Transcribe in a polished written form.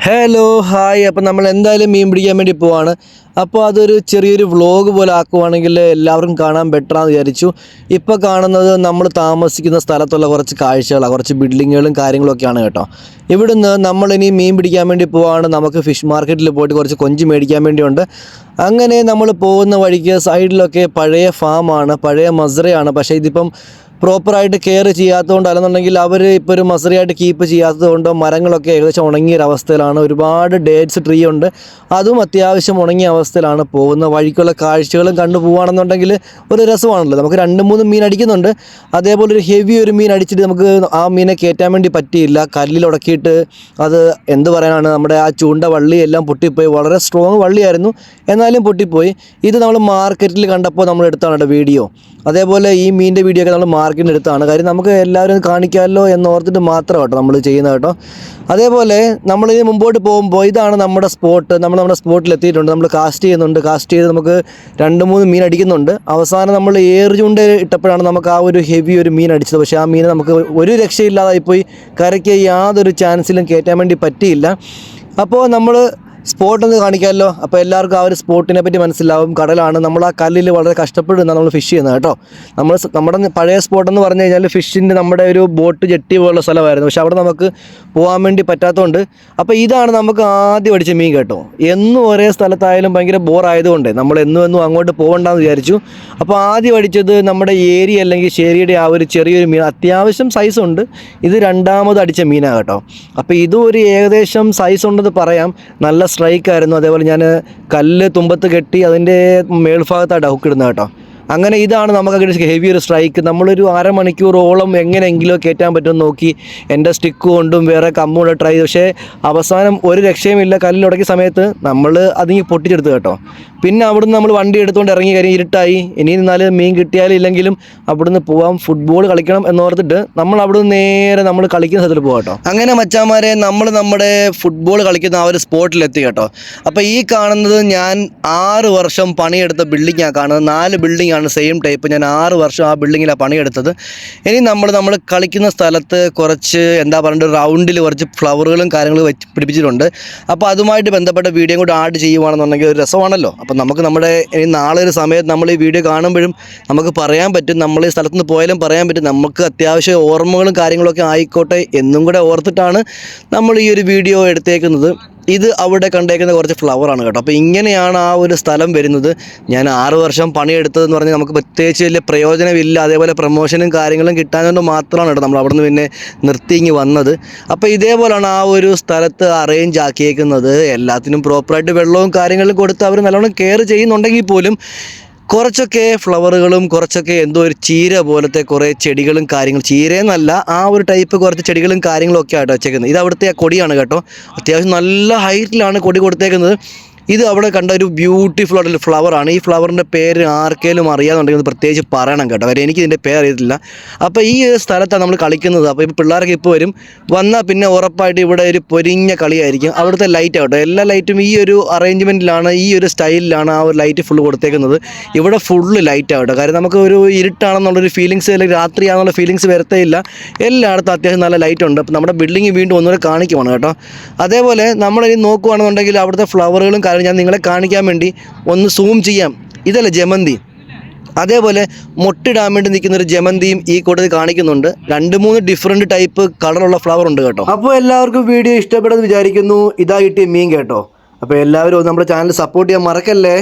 Hello hi. അപ്പോൾ നമ്മൾ എന്തായാലും മീൻ പിടിക്കാൻ വേണ്ടി പോവാണ്. അപ്പോൾ അതൊരു ചെറിയൊരു വ്ളോഗ് പോലെ ആക്കുവാണെങ്കിൽ എല്ലാവർക്കും കാണാൻ ബെറ്ററാന്ന് വിചാരിച്ചു. ഇപ്പോൾ കാണുന്നത് നമ്മൾ താമസിക്കുന്ന സ്ഥലത്തുള്ള കുറച്ച് കാഴ്ചകളാണ്, കുറച്ച് ബിൽഡിങ്ങുകളും കാര്യങ്ങളൊക്കെയാണ് കേട്ടോ. ഇവിടുന്ന് നമ്മളിനി മീൻ പിടിക്കാൻ വേണ്ടി പോവാണ്. നമുക്ക് ഫിഷ് മാർക്കറ്റിൽ പോയിട്ട് കുറച്ച് കൊഞ്ച് മേടിക്കാൻ വേണ്ടിയുണ്ട്. അങ്ങനെ നമ്മൾ പോകുന്ന വഴിക്ക് സൈഡിലൊക്കെ പഴയ ഫാമാണ്, പഴയ മസ്റയാണ്. പക്ഷേ ഇതിപ്പം പ്രോപ്പറായിട്ട് കെയർ ചെയ്യാത്തതുകൊണ്ട്, അല്ലെന്നുണ്ടെങ്കിൽ അവർ ഇപ്പോൾ ഒരു മസറിയായിട്ട് കീപ്പ് ചെയ്യാത്തതുകൊണ്ടോ മരങ്ങളൊക്കെ ഏകദേശം ഉണങ്ങിയൊരവസ്ഥയിലാണ്. ഒരുപാട് ഡേറ്റ്സ് ട്രീ ഉണ്ട്, അതും അത്യാവശ്യം ഉണങ്ങിയ അവസ്ഥയിലാണ്. പോകുന്ന വഴിക്കുള്ള കാഴ്ചകളും കണ്ടു പോവുകയാണെന്നുണ്ടെങ്കിൽ ഒരു രസമാണല്ലോ. നമുക്ക് 2-3 മീൻ അടിക്കുന്നുണ്ട്. അതേപോലെ ഒരു ഹെവി ഒരു മീൻ അടിച്ചിട്ട് നമുക്ക് ആ മീനെ കയറ്റാൻ വേണ്ടി പറ്റിയില്ല. കല്ലിലുടക്കിയിട്ട് അത് എന്ത് പറയാനാണ്, നമ്മുടെ ആ ചൂണ്ട വള്ളിയെല്ലാം പൊട്ടിപ്പോയി. വളരെ സ്ട്രോങ് വള്ളിയായിരുന്നു, എന്നാലും പൊട്ടിപ്പോയി. ഇത് നമ്മൾ മാർക്കറ്റിൽ കണ്ടപ്പോൾ നമ്മൾ എടുത്താണ് വീഡിയോ. അതേപോലെ ഈ മീനിൻ്റെ വീഡിയോ ഒക്കെ നമ്മൾ മാർക്കറ്റിന് എടുത്താണ്. കാര്യം നമുക്ക് എല്ലാവരും കാണിക്കാമല്ലോ എന്നോർത്തിട്ട് മാത്രം കേട്ടോ നമ്മൾ ചെയ്യുന്നത് കേട്ടോ. അതേപോലെ നമ്മളിത് മുമ്പോട്ട് പോകുമ്പോൾ ഇതാണ് നമ്മുടെ സ്പോട്ട്. നമ്മുടെ സ്പോട്ടിൽ എത്തിയിട്ടുണ്ട്. നമ്മൾ കാസ്റ്റ് ചെയ്യുന്നുണ്ട്. കാസ്റ്റ് ചെയ്ത് നമുക്ക് 2-3 മീൻ അടിക്കുന്നുണ്ട്. അവസാനം നമ്മൾ ഏറ് ചൂണ്ട ഇട്ടപ്പോഴാണ് നമുക്ക് ആ ഒരു ഹെവി ഒരു മീൻ അടിച്ചത്. പക്ഷേ ആ മീൻ നമുക്ക് ഒരു രക്ഷയില്ലാതായിപ്പോയി. കരയ്ക്ക് യാതൊരു ചാൻസിലും കയറ്റാൻ വേണ്ടി പറ്റിയില്ല. അപ്പോൾ നമ്മൾ സ്പോട്ടൊന്ന് കാണിക്കാമല്ലോ. അപ്പോൾ എല്ലാവർക്കും ആ ഒരു സ്പോട്ടിനെ പറ്റി മനസ്സിലാവും. കടലാണ്. നമ്മൾ ആ കല്ലിൽ വളരെ കഷ്ടപ്പെടുന്ന നമ്മൾ ഫിഷ് ചെയ്യുന്നത് കേട്ടോ. നമ്മുടെ പഴയ സ്പോട്ടെന്ന് പറഞ്ഞു കഴിഞ്ഞാൽ ഫിഷിൻ്റെ നമ്മുടെ ഒരു ബോട്ട് ജെട്ടി പോലുള്ള സ്ഥലമായിരുന്നു. പക്ഷെ അവിടെ നമുക്ക് പോകാൻ വേണ്ടി പറ്റാത്തതുകൊണ്ട്, അപ്പോൾ ഇതാണ് നമുക്ക് ആദ്യം അടിച്ച മീൻ കേട്ടോ. എന്നും ഒരേ സ്ഥലത്തായാലും ഭയങ്കര ബോറായതുകൊണ്ട് നമ്മൾ എന്നും അങ്ങോട്ട് പോകണ്ടെന്ന് വിചാരിച്ചു. അപ്പോൾ ആദ്യം അടിച്ചത് നമ്മുടെ ഏരി അല്ലെങ്കിൽ ശേരിയുടെ ആ ഒരു ചെറിയൊരു മീൻ, അത്യാവശ്യം സൈസുണ്ട്. ഇത് രണ്ടാമത് അടിച്ച മീനാണ് കേട്ടോ. അപ്പോൾ ഇതും ഒരു ഏകദേശം സൈസ് ഉണ്ടെന്ന് പറയാം. നല്ല സ്ട്രൈക്കായിരുന്നു. അതേപോലെ ഞാൻ കല്ല് തുമ്പത്ത് കെട്ടി അതിൻ്റെ മേൽഭാഗത്തായിട്ട് ഹുക്കിടുന്നത് കേട്ടോ. അങ്ങനെ ഇതാണ് നമുക്ക് ഹെവി ഒരു സ്ട്രൈക്ക്. നമ്മളൊരു അരമണിക്കൂറോളം എങ്ങനെയെങ്കിലും കയറ്റാൻ പറ്റുമെന്ന് നോക്കി എൻ്റെ സ്റ്റിക്ക് കൊണ്ടും വേറെ കമ്പും കൂടെ ട്രൈ ചെയ്തു. പക്ഷേ അവസാനം ഒരു രക്ഷയുമില്ല. കല്ലിലുടക്കിയ സമയത്ത് നമ്മൾ അതിങ്ങി പൊട്ടിച്ചെടുത്തു കേട്ടോ. പിന്നെ അവിടുന്ന് നമ്മൾ വണ്ടി എടുത്തുകൊണ്ട് ഇറങ്ങി കാര്യം ഇരുട്ടായി. ഇനി നിന്നാലും മീൻ കിട്ടിയാലും ഇല്ലെങ്കിലും അവിടുന്ന് പോകാം, ഫുട്ബോൾ കളിക്കണം എന്നോർത്തിട്ട് നമ്മൾ അവിടുന്ന് നേരെ നമ്മൾ കളിക്കുന്ന സ്ഥലത്തിൽ പോകാം കേട്ടോ. അങ്ങനെ മച്ചാന്മാരെ നമ്മൾ നമ്മുടെ ഫുട്ബോൾ കളിക്കുന്ന ആ ഒരു സ്പോട്ടിലെത്തി കേട്ടോ. അപ്പോൾ ഈ കാണുന്നത് ഞാൻ 6 വർഷം പണിയെടുത്ത ബിൽഡിങ്ങാണ് കാണുന്നത്. 4 ബിൽഡിംഗ് ആണ് സെയിം ടൈപ്പ്. ഞാൻ 6 വർഷം ആ ബിൽഡിങ്ങിലാണ് പണിയെടുത്തത്. ഇനി നമ്മൾ കളിക്കുന്ന സ്ഥലത്ത് കുറച്ച് എന്താ പറയുക, റൗണ്ടിൽ കുറച്ച് ഫ്ലവറുകളും കാര്യങ്ങളും വെച്ച് പിടിപ്പിച്ചിട്ടുണ്ട്. അപ്പോൾ അതുമായിട്ട് ബന്ധപ്പെട്ട വീഡിയോ കൂടി ആഡ് ചെയ്യുവാണെന്നുണ്ടെങ്കിൽ ഒരു രസമാണല്ലോ. അപ്പോൾ നമുക്ക് നമ്മുടെ ഇനി നാളെ ഒരു സമയത്ത് നമ്മൾ ഈ വീഡിയോ കാണുമ്പോഴും നമുക്ക് പറയാൻ പറ്റും, നമ്മൾ ഈ സ്ഥലത്ത് നിന്ന് പോയാലും പറയാൻ പറ്റും. നമുക്ക് അത്യാവശ്യം ഓർമ്മകളും കാര്യങ്ങളൊക്കെ ആയിക്കോട്ടെ എന്നും കൂടെ ഓർത്തിട്ടാണ് നമ്മൾ ഈ ഒരു വീഡിയോ എടുത്തേക്കുന്നത്. ഇത് അവിടെ കണ്ടേക്കുന്ന കുറച്ച് ഫ്ലവറാണ് കേട്ടോ. അപ്പോൾ ഇങ്ങനെയാണ് ആ ഒരു സ്ഥലം വരുന്നത്. ഞാൻ 6 വർഷം പണിയെടുത്തതെന്ന് പറഞ്ഞാൽ നമുക്ക് പ്രത്യേകിച്ച് വലിയ പ്രയോജനമില്ല. അതേപോലെ പ്രൊമോഷനും കാര്യങ്ങളും കിട്ടാനുകൊണ്ട് മാത്രമാണ് കേട്ടോ നമ്മൾ അവിടെ നിന്ന് പിന്നെ നിർത്തിങ്ങി വന്നത്. അപ്പോൾ ഇതേപോലെയാണ് ആ ഒരു സ്ഥലത്ത് അറേഞ്ച് ആക്കിയേക്കുന്നത്. എല്ലാത്തിനും പ്രോപ്പറായിട്ട് വെള്ളവും കാര്യങ്ങളും കൊടുത്ത് അവർ നല്ലോണം കെയർ ചെയ്യുന്നുണ്ടെങ്കിൽ പോലും കുറച്ചൊക്കെ ഫ്ലവറുകളും കുറച്ചൊക്കെ എന്തോ ഒരു ചീര പോലത്തെ കുറേ ചെടികളും കാര്യങ്ങളും, ചീരയെന്നല്ല ആ ഒരു ടൈപ്പ് കുറച്ച് ചെടികളും കാര്യങ്ങളും ഒക്കെ ആയിട്ടോ വെച്ചേക്കുന്നത്. ഇത് അവിടുത്തെ കൊടിയാണ് കേട്ടോ. അത്യാവശ്യം നല്ല ഹൈറ്റിലാണ് കൊടി കൊടുത്തേക്കുന്നത്. ഇത് അവിടെ കണ്ട ഒരു ബ്യൂട്ടിഫുൾ ആയിട്ടുള്ള ഫ്ലവറാണ്. ഈ ഫ്ലവറിൻ്റെ പേര് ആർക്കെങ്കിലും അറിയാമെന്നുണ്ടെങ്കിൽ പ്രത്യേകിച്ച് പറയണം കേട്ടോ. കാര്യം എനിക്കിതിൻ്റെ പേര് അറിയത്തില്ല. അപ്പോൾ ഈ ഒരു സ്ഥലത്താണ് നമ്മൾ കളിക്കുന്നത്. അപ്പോൾ ഇപ്പോൾ പിള്ളേരൊക്കെ ഇപ്പോൾ വരും. വന്നാൽ പിന്നെ ഉറപ്പായിട്ട് ഇവിടെ ഒരു പൊരിഞ്ഞ കളിയായിരിക്കും. അവിടുത്തെ ലൈറ്റ് ആവട്ടെ, എല്ലാ ലൈറ്റും ഈ ഒരു അറേഞ്ച്മെൻറ്റിലാണ്, ഈ ഒരു സ്റ്റൈലിലാണ് ആ ഒരു ലൈറ്റ് ഫുള്ള് കൊടുത്തേക്കുന്നത്. ഇവിടെ ഫുള്ള് ലൈറ്റ് ആവട്ടെ. കാര്യം നമുക്ക് ഒരു ഇരുട്ടാണെന്നുള്ളൊരു ഫീലിങ്സ് അല്ലെങ്കിൽ രാത്രിയാണെന്നുള്ള ഫീലിങ്സ് വരത്തേ ഇല്ല. എല്ലായിടത്തും അത്യാവശ്യം നല്ല ലൈറ്റ് ഉണ്ട്. അപ്പോൾ നമ്മുടെ ബിൽഡിംഗ് വീണ്ടും ഒന്നുകൂടെ കാണിക്കുവാണ് കേട്ടോ. അതേപോലെ നമ്മളിനി നോക്കുകയാണെന്നുണ്ടെങ്കിൽ അവിടുത്തെ ഫ്ലവറുകളും ഞാൻ നിങ്ങളെ കാണിക്കാൻ വേണ്ടി ഒന്ന് സൂം ചെയ്യാം. ഇതല്ലേ ജമന്തി. അതേപോലെ മൊട്ടിടാൻ വേണ്ടി നിൽക്കുന്ന ഒരു ജമന്തിയും ഈ കൂട്ടത്തിൽ കാണിക്കുന്നുണ്ട്. 2-3 ഡിഫറെൻറ്റ് ടൈപ്പ് കളറുള്ള ഫ്ലവർ ഉണ്ട് കേട്ടോ. അപ്പോൾ എല്ലാവർക്കും വീഡിയോ ഇഷ്ടപ്പെടുമെന്ന് വിചാരിക്കുന്നു. ഇതാ കിട്ടിയ മീൻ കേട്ടോ. അപ്പോൾ എല്ലാവരും നമ്മുടെ ചാനൽ സപ്പോർട്ട് ചെയ്യാൻ മറക്കല്ലേ.